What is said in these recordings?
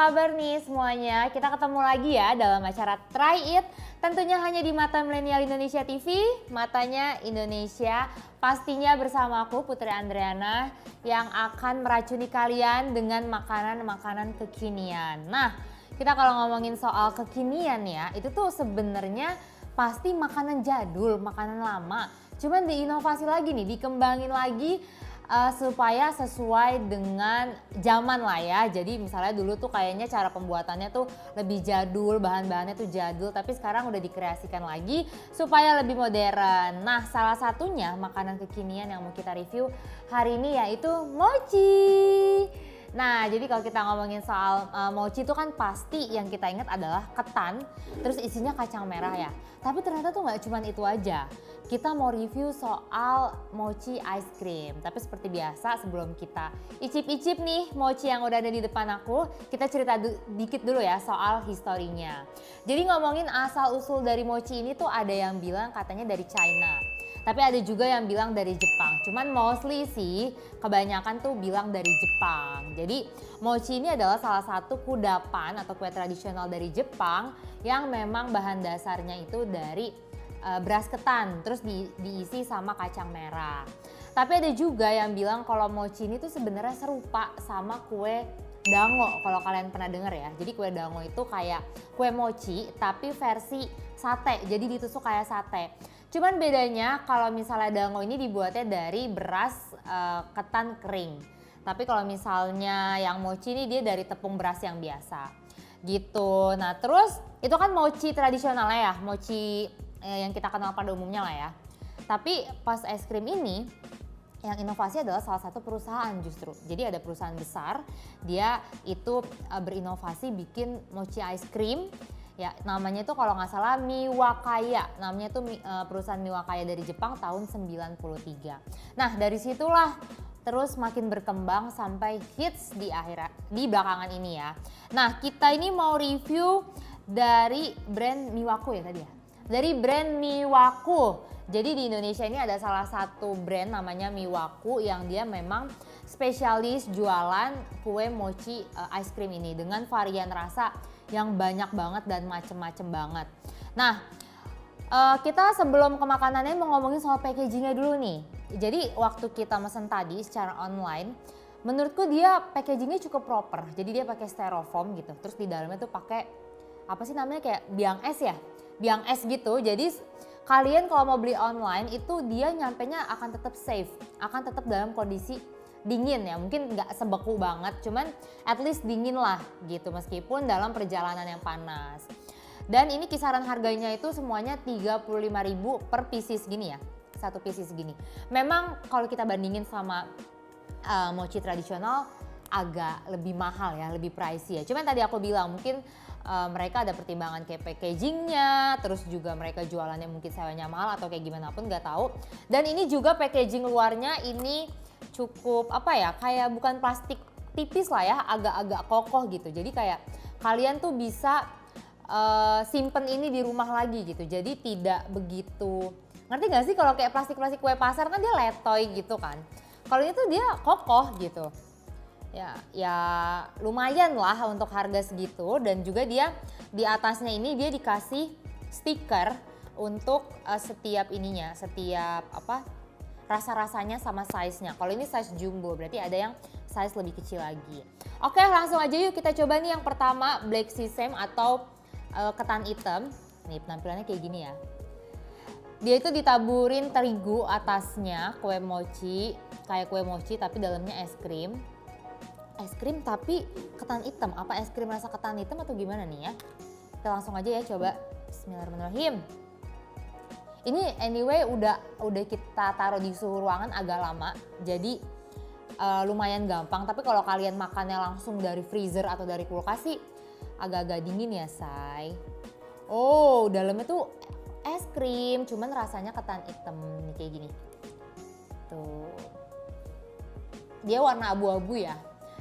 kabar nih semuanya? Kita ketemu lagi ya dalam acara Try It. Tentunya hanya di Mata Milenial Indonesia TV, matanya Indonesia. Pastinya bersama aku Putri Andriana yang akan meracuni kalian dengan makanan-makanan kekinian. Nah, kita kalau ngomongin soal kekinian ya, itu tuh sebenarnya pasti makanan jadul, makanan lama. Cuman diinovasi lagi nih, dikembangin lagi supaya sesuai dengan zaman lah ya. Jadi misalnya dulu tuh kayaknya cara pembuatannya tuh lebih jadul, bahan-bahannya tuh jadul, tapi sekarang udah dikreasikan lagi supaya lebih modern. Nah, salah satunya makanan kekinian yang mau kita review hari ini yaitu mochi. Nah, jadi kalau kita ngomongin soal mochi itu kan pasti yang kita ingat adalah ketan, terus isinya kacang merah ya. Tapi ternyata tuh nggak cuma itu aja. Kita mau review soal mochi ice cream. Tapi seperti biasa sebelum kita icip-icip nih mochi yang udah ada di depan aku, kita cerita dikit dulu ya soal historinya. Jadi ngomongin asal-usul dari mochi ini tuh ada yang bilang katanya dari China. Tapi ada juga yang bilang dari Jepang. Cuman mostly sih kebanyakan tuh bilang dari Jepang. Jadi mochi ini adalah salah satu kudapan atau kue tradisional dari Jepang yang memang bahan dasarnya itu dari beras ketan, terus diisi sama kacang merah. Tapi ada juga yang bilang kalau mochi ini tuh sebenarnya serupa sama kue dango, kalau kalian pernah dengar ya. Jadi kue dango itu kayak kue mochi tapi versi sate, jadi ditusuk kayak sate. Cuman bedanya kalau misalnya dango ini dibuatnya dari beras ketan kering. Tapi kalau misalnya yang mochi ini dia dari tepung beras yang biasa gitu. Nah terus itu kan mochi tradisionalnya ya, mochi yang kita kenal pada umumnya lah ya. Tapi pas es krim ini yang inovasi adalah salah satu perusahaan justru. Jadi ada perusahaan besar, dia itu berinovasi bikin mochi ice cream. Ya namanya itu kalau nggak salah Miwakaya. Namanya itu perusahaan Miwakaya dari Jepang tahun 93. Nah dari situlah terus makin berkembang sampai hits di belakangan ini ya. Nah kita ini mau review dari brand Miwako ya tadi ya. Dari brand Miwaku. Jadi di Indonesia ini ada salah satu brand namanya Miwaku yang dia memang spesialis jualan kue mochi ice cream ini dengan varian rasa yang banyak banget dan macem-macem banget. Nah, kita sebelum ke makanannya mau ngomongin soal packagingnya dulu nih. Jadi waktu kita mesen tadi secara online, menurutku dia packagingnya cukup proper. Jadi dia pakai styrofoam gitu. Terus di dalamnya tuh pakai apa sih namanya kayak biang es ya? Biang es gitu. Jadi kalian kalau mau beli online itu dia nyampenya akan tetap safe, akan tetap dalam kondisi dingin ya, mungkin nggak sebeku banget, cuman at least dingin lah gitu meskipun dalam perjalanan yang panas. Dan ini kisaran harganya itu semuanya 35.000 per pieces gini ya, satu pieces gini. Memang kalau kita bandingin sama mochi tradisional agak lebih mahal ya, lebih pricey ya. Cuman tadi aku bilang mungkin mereka ada pertimbangan kayak packagingnya, terus juga mereka jualannya mungkin sewanya mahal atau kayak gimana pun nggak tahu. Dan ini juga packaging luarnya ini cukup apa ya, kayak bukan plastik tipis lah ya, agak-agak kokoh gitu. Jadi kayak kalian tuh bisa simpen ini di rumah lagi gitu. Jadi tidak begitu, ngerti gak sih kalau kayak plastik-plastik kue pasar kan dia letoy gitu kan. Kalau itu dia kokoh gitu. Ya lumayan lah untuk harga segitu, dan juga dia di atasnya ini dia dikasih stiker untuk setiap ininya, setiap apa rasa-rasanya sama size-nya. Kalau ini size jumbo berarti ada yang size lebih kecil lagi. Oke langsung aja yuk kita coba nih yang pertama black sesame atau ketan hitam. Nih penampilannya kayak gini ya. Dia itu ditaburin terigu atasnya, kue mochi, kayak kue mochi tapi dalamnya es krim. Es krim tapi ketan hitam, apa es krim rasa ketan hitam atau gimana nih ya? Kita langsung aja ya coba. Bismillahirrahmanirrahim. Ini anyway udah kita taruh di suhu ruangan agak lama, jadi lumayan gampang. Tapi kalau kalian makannya langsung dari freezer atau dari kulkas sih agak-agak dingin ya say. Oh dalamnya tuh es krim, cuman rasanya ketan hitam nih kayak gini. Tuh, dia warna abu-abu ya.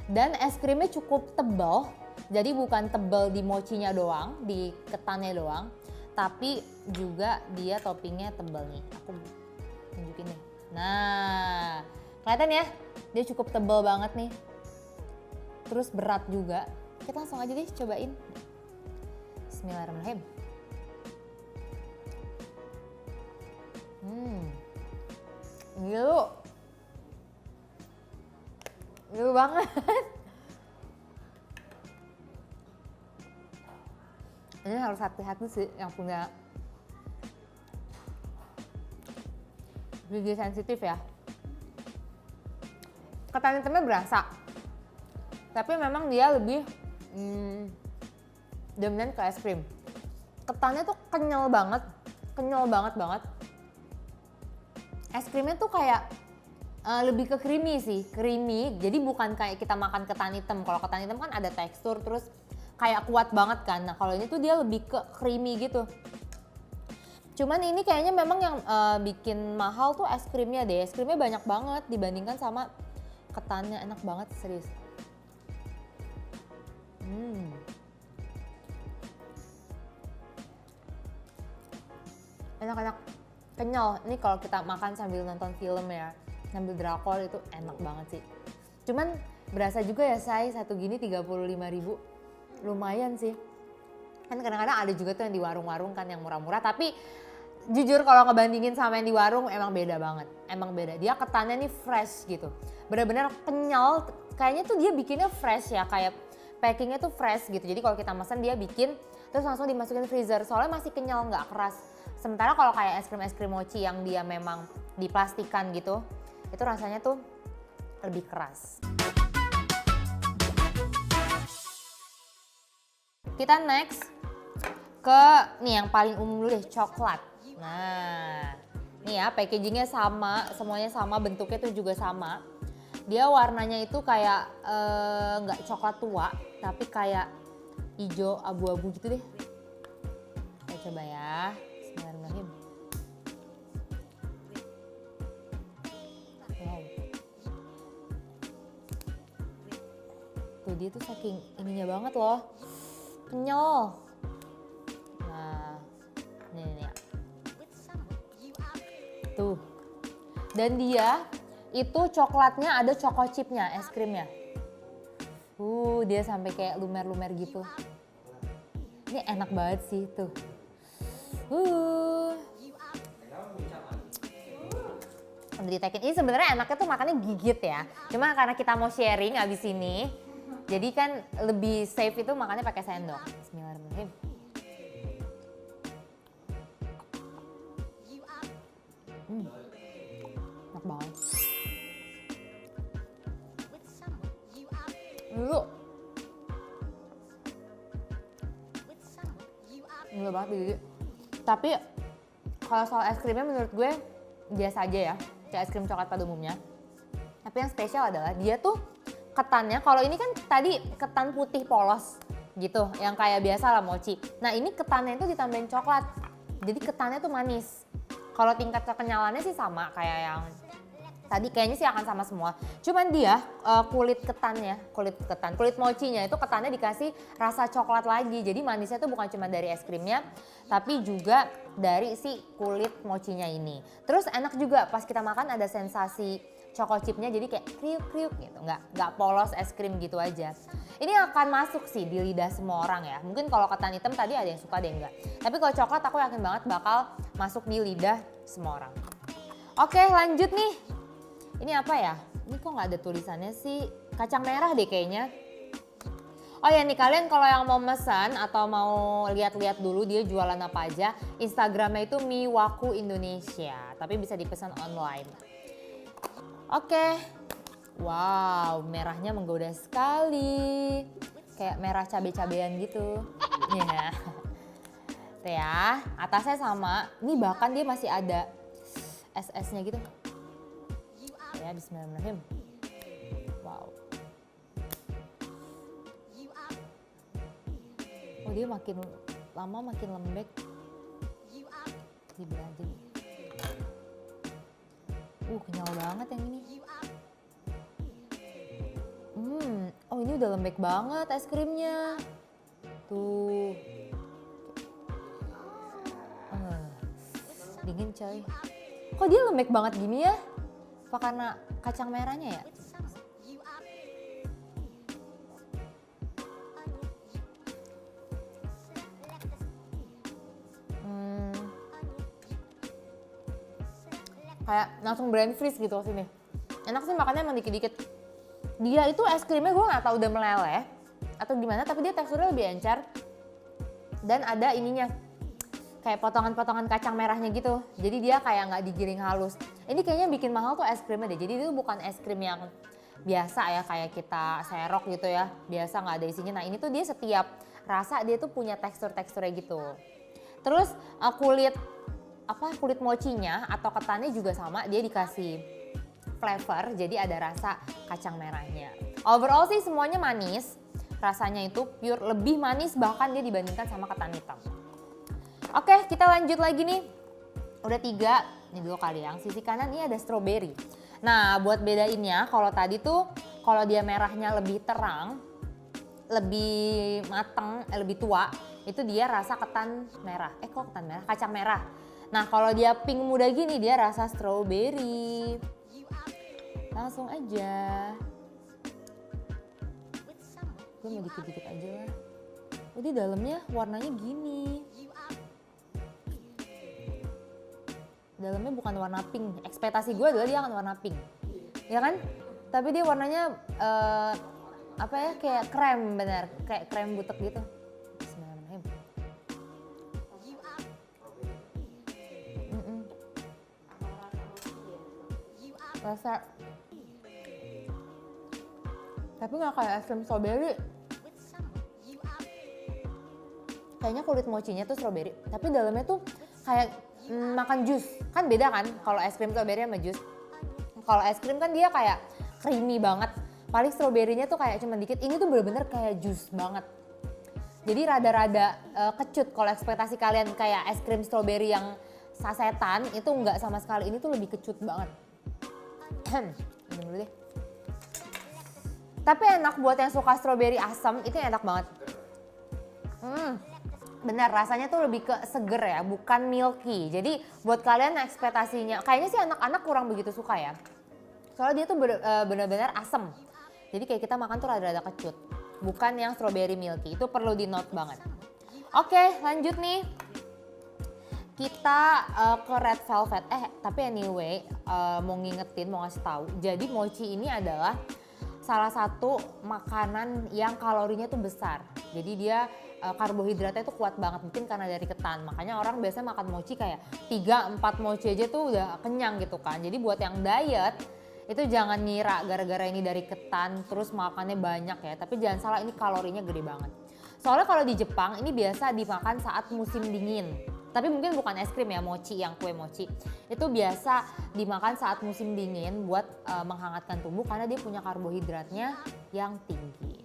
Dan es krimnya cukup tebal, jadi bukan tebal di mochinya doang, di ketannya doang, tapi juga dia toppingnya tebal nih. Aku tunjukin nih. Nah, kelihatan ya, dia cukup tebal banget nih. Terus berat juga. kita langsung aja deh cobain. Bismillahirrahmanirrahim. Gilu banget. Ini harus hati-hati sih yang punya gigi sensitif ya. Ketan hitamnya berasa, tapi memang dia lebih dominan ke es krim. Ketannya tuh kenyal banget banget. Es krimnya tuh kayak lebih ke creamy sih, creamy. Jadi bukan kayak kita makan ketan hitam. Kalau ketan hitam kan ada tekstur, terus kayak kuat banget kan. Nah kalau ini tuh dia lebih ke creamy gitu. Cuman ini kayaknya memang yang bikin mahal tuh es krimnya deh. Es krimnya banyak banget dibandingkan sama ketannya, enak banget serius. Enak-enak, kenyal. Ini kalau kita makan sambil nonton film ya, sambil drakor itu enak banget sih. Cuman berasa juga ya say, satu gini 35.000. Lumayan sih. Kan kadang-kadang ada juga tuh yang di warung-warung kan yang murah-murah, tapi jujur kalau ngebandingin sama yang di warung emang beda banget. Emang beda, dia ketannya nih fresh gitu. Bener-bener kenyal, kayaknya tuh dia bikinnya fresh ya, kayak packingnya tuh fresh gitu. Jadi kalau kita pesan dia bikin, terus langsung dimasukin freezer, soalnya masih kenyal nggak keras. Sementara kalau kayak es krim mochi yang dia memang diplastikan gitu, itu rasanya tuh lebih keras. Kita next ke nih yang paling umum dulu deh, coklat. Nah, nih ya packagingnya sama, semuanya sama, bentuknya tuh juga sama. Dia warnanya itu kayak nggak coklat tua, tapi kayak hijau abu-abu gitu deh. Kita coba ya, bismillahirrahmanirrahim. Wow. Tuh dia tuh saking ininya banget loh, kenyal. Nah, nih. Tuh. Dan dia itu coklatnya ada choco chipnya, es krimnya. Dia sampai kayak lumer-lumer gitu. Ini enak banget sih tuh. Ini sebenarnya enaknya tuh makannya gigit ya. Cuma karena kita mau sharing abis ini, jadi kan lebih safe itu makannya pakai sendok. Bismillahirrahmanirrahim. Enak banget. Dulu. Gila banget gigi. Tapi kalau soal es krimnya menurut gue biasa aja ya, kayak es krim coklat pada umumnya. Tapi yang spesial adalah dia tuh ketannya, kalau ini kan tadi ketan putih polos gitu, yang kayak biasa lah mochi. Nah ini ketannya itu ditambahin coklat, jadi ketannya tuh manis. Kalau tingkat kekenyalannya sih sama kayak yang tadi, kayaknya sih akan sama semua. Cuman dia kulit mochinya itu ketannya dikasih rasa coklat lagi. Jadi manisnya tuh bukan cuma dari es krimnya, tapi juga dari si kulit mochinya ini. Terus enak juga pas kita makan ada sensasi choco chipnya, jadi kayak kriuk-kriuk gitu, nggak polos es krim gitu aja. Ini akan masuk sih di lidah semua orang ya. Mungkin kalau ketan hitam tadi ada yang suka, ada yang enggak. Tapi kalau coklat aku yakin banget bakal masuk di lidah semua orang. Oke lanjut nih. Ini apa ya? Ini kok nggak ada tulisannya sih? Kacang merah deh kayaknya. Oh ya nih, kalian kalau yang mau pesan atau mau lihat-lihat dulu dia jualan apa aja, Instagramnya itu Miwaku Indonesia. Tapi bisa dipesan online. Oke. Wow, merahnya menggoda sekali. Kayak merah cabai-cabean gitu. Ya. Tuh ya, atasnya sama. Ini bahkan dia masih ada es-esnya gitu. Ya, bismillahirrahmanirrahim. Wow. Oh, dia makin lama makin lembek. Dibilang aja nih. Kenyal banget yang ini. Oh ini udah lembek banget es krimnya. Tuh. Dingin coy. Kok dia lembek banget gini ya? Apa karena kacang merahnya ya? Kayak langsung brand freeze gitu sini. Enak sih makannya emang dikit-dikit. Dia itu es krimnya gue nggak tahu udah meleleh atau gimana, tapi dia teksturnya lebih encer. Dan ada ininya, kayak potongan-potongan kacang merahnya gitu. Jadi dia kayak nggak digiring halus. Ini kayaknya bikin mahal tuh es krimnya deh. Jadi itu bukan es krim yang biasa ya kayak kita serok gitu ya. Biasa nggak ada isinya. Nah ini tuh dia setiap rasa dia tuh punya tekstur-teksturnya gitu. Terus kulit mochinya atau ketannya juga sama, dia dikasih flavor, jadi ada rasa kacang merahnya. Overall sih semuanya manis, rasanya itu pure, lebih manis bahkan dia dibandingkan sama ketan hitam. Oke, kita lanjut lagi nih. Udah 3, ini dulu kali yang sisi kanan ini ada strawberry. Nah buat bedainnya, kalau tadi tuh kalau dia merahnya lebih terang, lebih mateng, lebih tua, itu dia rasa ketan merah. Kok ketan merah? Kacang merah. Nah kalau dia pink muda gini dia rasa strawberry. Langsung aja. Gue mau dikit-dikit aja lah. Di dalamnya warnanya gini. Dalamnya bukan warna pink. Ekspektasi gue adalah dia akan warna pink. Ya kan? Tapi dia warnanya kayak krem bener. Kayak krem butek gitu. Bismillahirrahmanirrahim. Rasa tapi nggak kayak es krim strawberry. Kayaknya kulit mochinya tuh strawberry, tapi dalamnya tuh kayak makan jus. Kan beda kan kalau es krim strawberry sama jus. Kalau es krim kan dia kayak creamy banget. Paling strawberry-nya tuh kayak cuma dikit. Ini tuh bener-bener kayak jus banget. Jadi rada-rada kecut. Kalau ekspektasi kalian kayak es krim strawberry yang sasetan, itu nggak sama sekali. Ini tuh lebih kecut banget. Ini dulu deh. Tapi enak buat yang suka strawberry asam, itu enak banget. Bener, rasanya tuh lebih ke seger ya, bukan milky. Jadi buat kalian ekspektasinya, kayaknya sih anak-anak kurang begitu suka ya. Soalnya dia tuh bener-bener asam. Jadi kayak kita makan tuh rada-rada kecut. Bukan yang strawberry milky, itu perlu di note banget. Oke, lanjut nih. Kita ke red velvet. Tapi anyway, mau ngingetin, mau ngasih tahu. Jadi mochi ini adalah salah satu makanan yang kalorinya tuh besar. Jadi dia karbohidratnya tuh kuat banget, mungkin karena dari ketan. Makanya orang biasanya makan mochi kayak 3-4 mochi aja tuh udah kenyang gitu kan. Jadi buat yang diet itu jangan ngira gara-gara ini dari ketan terus makannya banyak ya. Tapi jangan salah, ini kalorinya gede banget. Soalnya kalau di Jepang ini biasa dimakan saat musim dingin. Tapi mungkin bukan es krim ya, mochi, yang kue mochi. Itu biasa dimakan saat musim dingin buat menghangatkan tubuh karena dia punya karbohidratnya yang tinggi.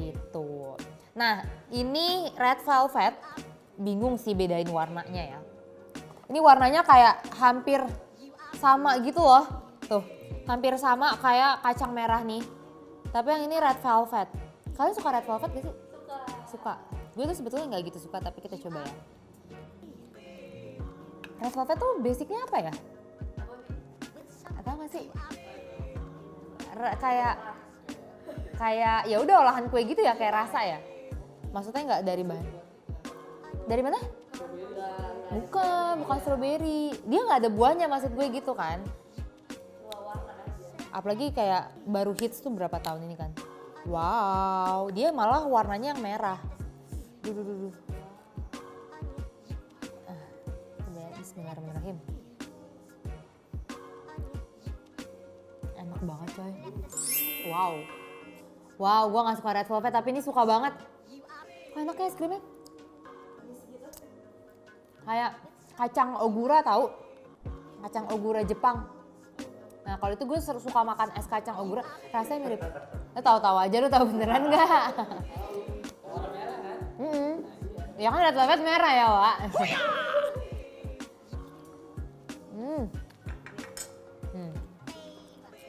Gitu. Nah, ini red velvet, bingung sih bedain warnanya ya. Ini warnanya kayak hampir sama gitu loh. Tuh, hampir sama kayak kacang merah nih. Tapi yang ini red velvet. Kalian suka red velvet gak sih? Suka. Gue tuh sebetulnya nggak gitu suka, tapi kita coba ya. Red velvet tuh basicnya apa ya? Atau nggak sih? Kayak ya udah olahan kue gitu ya, kayak rasa ya. Maksudnya nggak dari bahan. Dari mana? Bukan strawberry. Dia nggak ada buahnya, maksud gue gitu kan. Apalagi kayak baru hits tuh berapa tahun ini kan. Wow, dia malah warnanya yang merah. Duh. Bismillahirrahmanirrahim. Enak banget coy. Wow, gue gak suka red velvet tapi ini suka banget. Kok enak ya es krimnya? Kayak kacang ogura tahu? Kacang ogura Jepang. Nah kalau itu gue suka makan es kacang ogura, rasanya mirip. Lo tahu-tahu aja, lo tahu beneran gak? Warna merah kan? Ya kan red velvet merah ya Wak.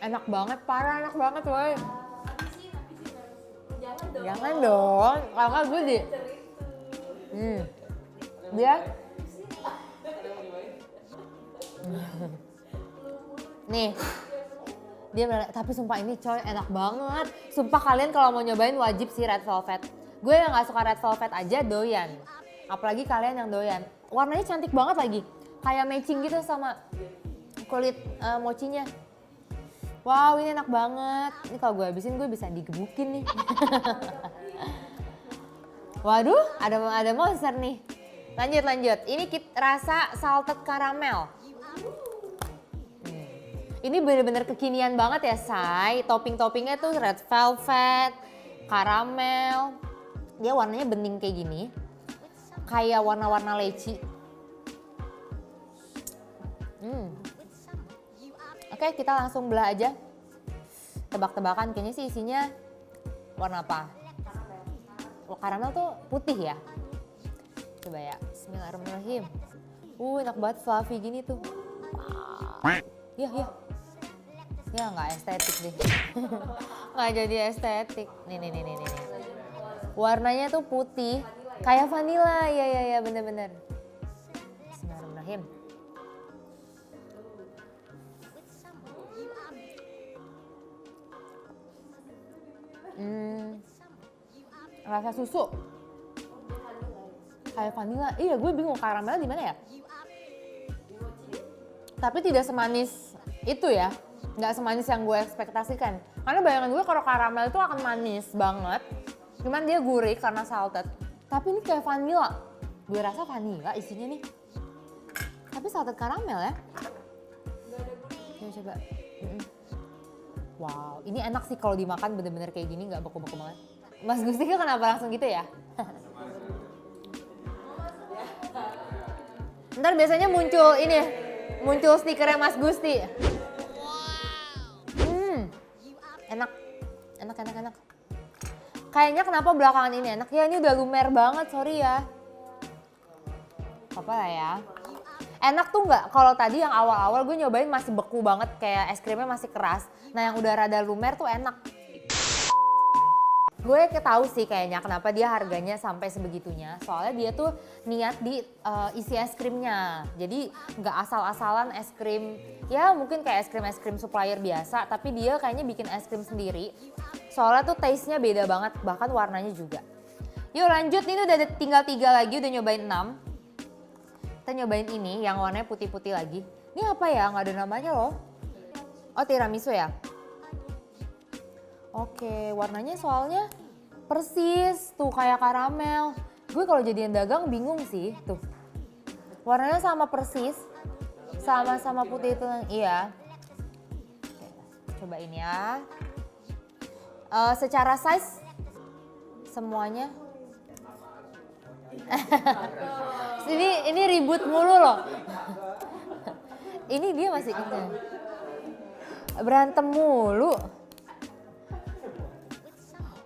Enak banget, parah enak banget woy. Jangan dong, kalau nggak gue di. Dia. Nih, dia tapi sumpah ini coy enak banget. Sumpah kalian kalau mau nyobain wajib sih red velvet. Gue yang nggak suka red velvet aja doyan. Apalagi kalian yang doyan. Warnanya cantik banget lagi. Kayak matching gitu sama kulit mochinya. Wow, ini enak banget. Ini kalau gue habisin gue bisa digebukin nih. Waduh, ada monster nih. Lanjut. Ini rasa salted caramel. Ini bener-bener kekinian banget ya, Say. Topping-toppingnya tuh red velvet, karamel. Dia warnanya bening kayak gini. Kayak warna-warna leci. Oke, kita langsung belah aja. Tebak-tebakan, kayaknya sih isinya warna apa? Karamel tuh putih ya. Coba ya, bismillahirrahmanirrahim. Enak banget fluffy gini tuh. Ya. Ya nggak estetik deh. Nggak jadi estetik. Nih. Warnanya tuh putih, kayak vanilla. Ya bener-bener. Bismillahirrahmanirrahim. Rasa susu kayak vanilla. Iya, gue bingung karamelnya di mana ya. Tapi tidak semanis itu ya, nggak semanis yang gue ekspektasikan. Karena bayangan gue kalau karamel itu akan manis banget, cuman dia gurih karena salted. Tapi ini kayak vanilla. Gue rasa vanilla isinya nih. Tapi salted karamel ya. Coba. Wow, ini enak sih kalau dimakan bener-bener kayak gini, nggak beku-beku banget. Mas Gusti kenapa langsung gitu ya? Ntar biasanya muncul stikernya Mas Gusti. Enak. Kayaknya kenapa belakangan ini enak ya, ini udah lumer banget, sorry ya. Apa lah ya. Enak tuh nggak, kalau tadi yang awal-awal gue nyobain masih beku banget, kayak es krimnya masih keras. Nah yang udah rada lumer tuh enak. Gue tahu sih kayaknya kenapa dia harganya sampai sebegitunya. Soalnya dia tuh niat di isi es krimnya. Jadi nggak asal-asalan es krim. Ya mungkin kayak es krim supplier biasa. Tapi dia kayaknya bikin es krim sendiri. Soalnya tuh taste-nya beda banget. Bahkan warnanya juga. Yuk lanjut, ini udah tinggal 3 lagi. Udah nyobain 6. Kita nyobain ini yang warnanya putih-putih lagi. Ini apa ya? Nggak ada namanya loh. Oh, tiramisu ya? Oke, warnanya soalnya persis tuh kayak karamel. Gue kalau jadian dagang bingung sih tuh. Warnanya sama persis, sama putih itu. Iya. Oke, cobain ya. Secara size semuanya. ini ribut mulu loh. Ini dia masih berantem mulu.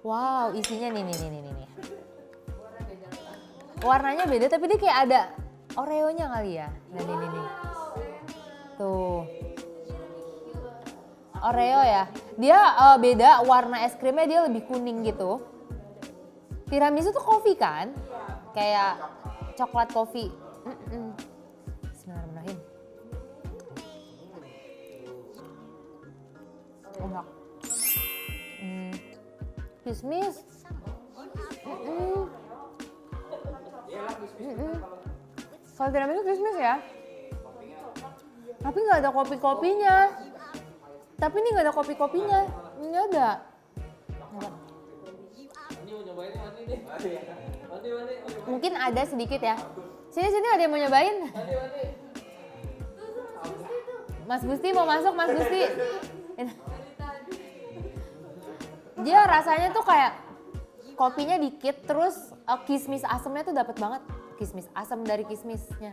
Wow, isinya nih. Warnanya beda tapi dia kayak ada Oreo-nya kali ya. Nah, nih. Tuh. Oreo ya. Dia beda warna es krimnya, dia lebih kuning gitu. Tiramisu tuh kopi kan? Kayak coklat kopi. Bismillahirrahmanirrahim. Enak. Kismis. Kalau tiramisu kismis ya. Tapi nggak ada kopi-kopinya. Tapi ini nggak ada kopi-kopinya. Nggak ada. Mungkin ada sedikit ya. Sini ada yang mau nyobain. Mas Gusti mau masuk, Mas Gusti. Dia rasanya tuh kayak kopinya dikit, terus kismis asemnya tuh dapat banget. Kismis asam dari kismisnya.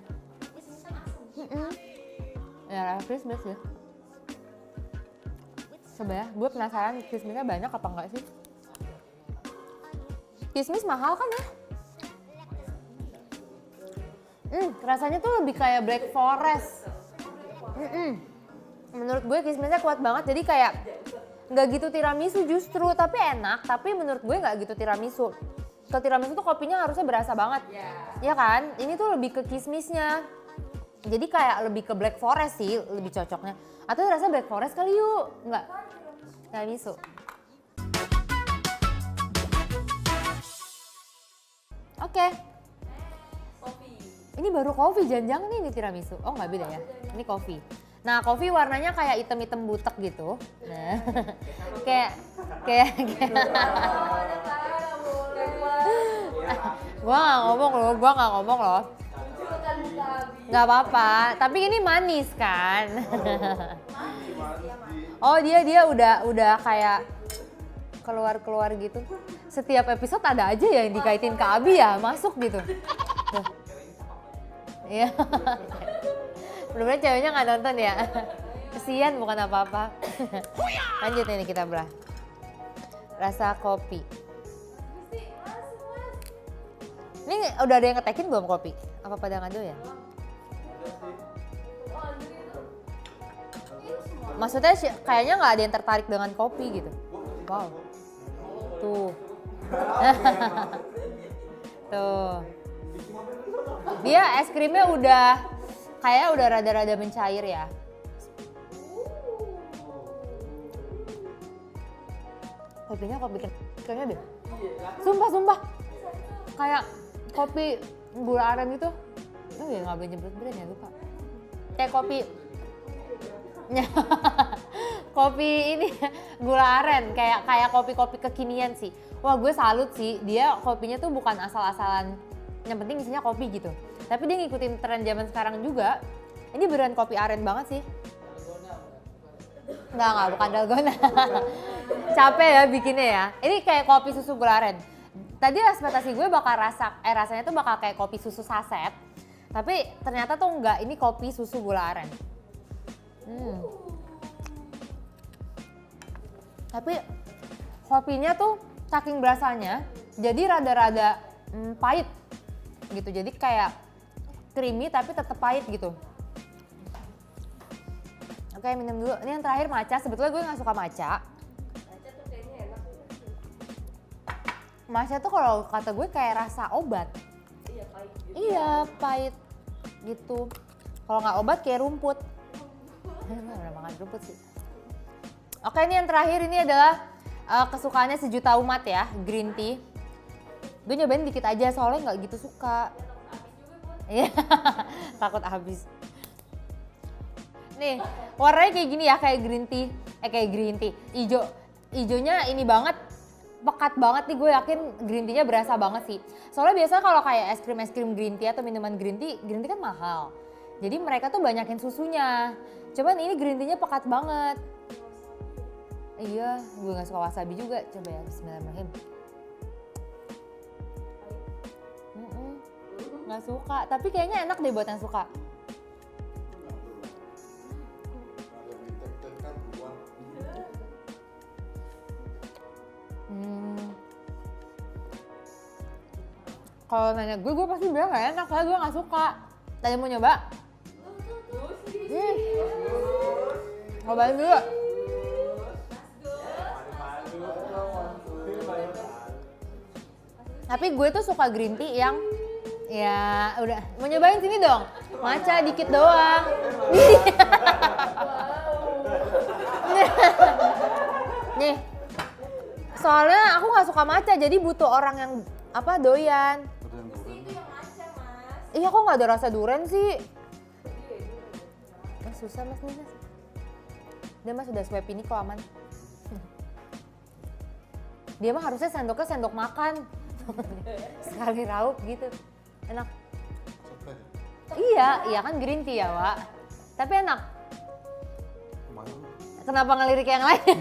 Ya rasa kismis ya. Coba ya, gue penasaran kismisnya banyak apa enggak sih. Kismis mahal kan ya? Rasanya tuh lebih kayak Black Forest. Menurut gue kismisnya kuat banget, jadi kayak nggak gitu tiramisu justru, tapi enak. Tapi menurut gue nggak gitu tiramisu. Kalau tiramisu tuh kopinya harusnya berasa banget, ya kan? Ini tuh lebih ke kismisnya. Jadi kayak lebih ke Black Forest sih, lebih cocoknya. Atau rasa Black Forest kali yuk? Nggak, tiramisu. Oke. Ini baru kopi, jangan-jangan ini tiramisu. Oh nggak beda ya, ini kopi. Nah, kopi warnanya kayak hitam-hitam butek gitu. Nah, kayak gua nggak ngomong loh. Nggak apa-apa, tapi ini manis kan. Oh dia udah kayak keluar gitu. Setiap episode ada aja ya yang dikaitin ke Abi ya, masuk gitu. Tuh. Iya. Bener-bener ceweknya nggak nonton ya. Kesian bukan apa-apa. Lanjut ini kita belah. Rasa kopi. Ini udah ada yang ngetekin belum kopi? Apa pada ngado ya? Maksudnya kayaknya nggak ada yang tertarik dengan kopi gitu. Wow. Tuh. Tuh. Dia es krimnya kayaknya udah rada-rada mencair ya. Kopinya kopi kayaknya deh. Sumpah. Kayak kopi gula aren gitu. Oh ya nggak boleh nyebut brand ya, lupa. Kayak kopi kopi ini gula aren, kayak kopi-kopi kekinian sih. Wah, gue salut sih, dia kopinya tuh bukan asal-asalan yang penting isinya kopi gitu. Tapi dia ngikutin tren zaman sekarang juga. Ini beneran kopi aren banget sih. Enggak, bukan dalgona. Capek ya bikinnya ya. Ini kayak kopi susu gula aren. Tadi ekspektasi gue bakal rasanya tuh bakal kayak kopi susu saset. Tapi ternyata tuh enggak, ini kopi susu gula aren. Tapi kopinya tuh saking berasanya jadi rada-rada pahit gitu. Jadi kayak creamy tapi tetap pahit gitu. Oke, minum dulu. Ini yang terakhir matcha. Sebetulnya gue nggak suka matcha. Matcha tuh kayaknya enak. Matcha tuh kalau kata gue kayak rasa obat. Iya, pahit gitu. Iya, pahit gitu. Kalau nggak obat kayak rumput. Nggak pernah makan rumput sih. Oke, ini yang terakhir ini adalah kesukaannya sejuta umat ya, green tea. Gue nyobain dikit aja soalnya nggak gitu suka. Iya, takut habis. Nih, warnanya kayak gini ya, kayak green tea. Kayak green tea. Ijonya ini banget, pekat banget nih, gue yakin green tea-nya berasa banget sih. Soalnya biasanya kalau kayak es krim green tea atau minuman green tea kan mahal. Jadi mereka tuh banyakin susunya. Cuman ini green tea-nya pekat banget. Iya, gue gak suka wasabi juga. Coba ya, bismillahirrahmanirrahim. Gak suka, tapi kayaknya enak deh buat yang suka. Kalau nanya gue pasti bilang gak enak, soalnya gue gak suka. Tadi mau nyoba? Cobain dulu. Tapi gue tuh suka green tea yang ya udah mau nyobain sini dong. Matcha dikit doang. Nih. Soalnya aku nggak suka matcha, jadi butuh orang yang doyan. Itu yang matcha, Mas. Iya, kok nggak ada rasa durian sih? Mas susah mas nih mas. Dia mas udah swab ini kok aman. Dia mah harusnya sendoknya sendok makan. Sekali raup gitu, enak. Iya kan green tea ya Wak. Tapi enak. Kenapa ngelirik yang lain?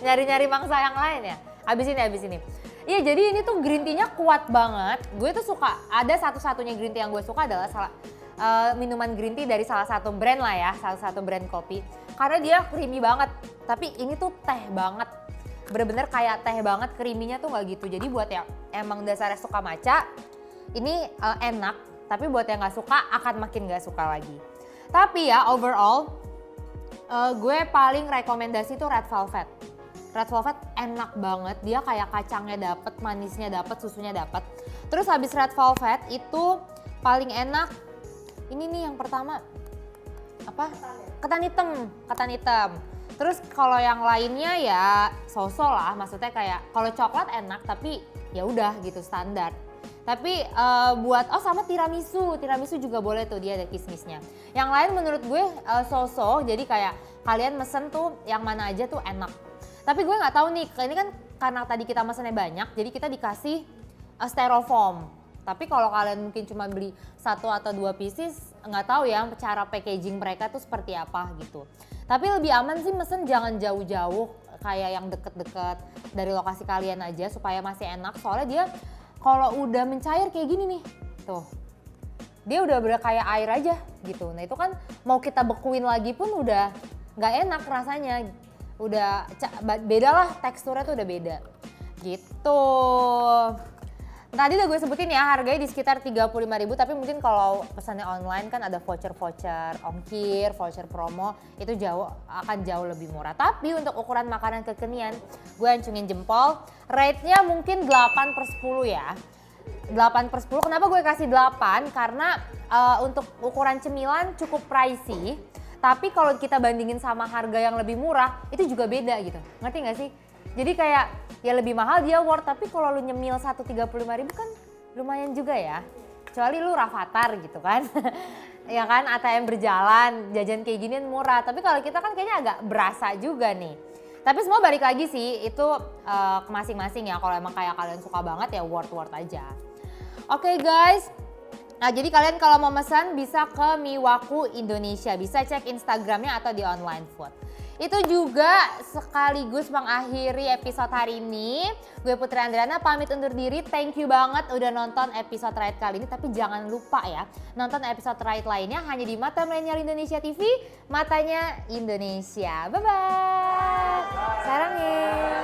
Nyari-nyari mangsa yang lain ya? Abis ini. Iya, jadi ini tuh green tea-nya kuat banget. Gue tuh suka, ada satu-satunya green tea yang gue suka adalah minuman green tea dari salah satu brand lah ya, salah satu brand kopi. Karena dia creamy banget, tapi ini tuh teh banget. Bener-bener kayak teh banget, creamy-nya tuh gak gitu. Jadi buat yang emang dasarnya suka matcha, ini enak. Tapi buat yang gak suka, akan makin gak suka lagi. Tapi ya overall, gue paling rekomendasi tuh Red Velvet. Red Velvet enak banget, dia kayak kacangnya dapet, manisnya dapet, susunya dapet. Terus habis Red Velvet itu paling enak, ini nih yang pertama, apa? Ketan hitam. Terus kalau yang lainnya ya so-so lah, maksudnya kayak kalau coklat enak tapi ya udah gitu standar. Tapi buat sama tiramisu juga boleh tuh, dia ada kismisnya. Yang lain menurut gue so-so, jadi kayak kalian mesen tuh yang mana aja tuh enak. Tapi gue nggak tahu nih, ini kan karena tadi kita mesennya banyak, jadi kita dikasih styrofoam. Tapi kalau kalian mungkin cuma beli 1 atau 2 pieces, nggak tahu ya cara packaging mereka tuh seperti apa gitu. Tapi lebih aman sih mesen jangan jauh-jauh, kayak yang deket-deket dari lokasi kalian aja supaya masih enak. Soalnya dia kalau udah mencair kayak gini nih, tuh. Dia udah kayak air aja gitu. Nah itu kan mau kita bekuin lagi pun udah nggak enak rasanya. Udah beda lah, teksturnya tuh udah beda. Gitu. Tadi udah gue sebutin ya, harganya di sekitar 35.000, tapi mungkin kalau pesannya online kan ada voucher-voucher ongkir, voucher promo, itu akan jauh lebih murah. Tapi untuk ukuran makanan kekinian, gue ancungin jempol, rate-nya mungkin 8/10 ya. 8/10, kenapa gue kasih 8? Karena untuk ukuran cemilan cukup pricey, tapi kalau kita bandingin sama harga yang lebih murah, itu juga beda gitu. Ngerti gak sih? Jadi kayak ya lebih mahal dia worth, tapi kalau lu nyemil 35.000 kan lumayan juga ya. Kecuali lu Rafathar gitu kan. Ya kan, ATM berjalan, jajan kayak ginian murah. Tapi kalau kita kan kayaknya agak berasa juga nih. Tapi semua balik lagi sih, itu ke masing-masing ya. Kalau emang kayak kalian suka banget ya worth aja. Oke guys. Nah jadi kalian kalau mau pesan bisa ke Miwaku Indonesia. Bisa cek Instagramnya atau di online food. Itu juga sekaligus mengakhiri episode hari ini. Gue Putri Andriana pamit undur diri. Thank you banget udah nonton episode Right kali ini. Tapi jangan lupa ya, nonton episode Right lainnya hanya di Mata Milenial Indonesia TV. Matanya Indonesia. Bye-bye. Sarangin.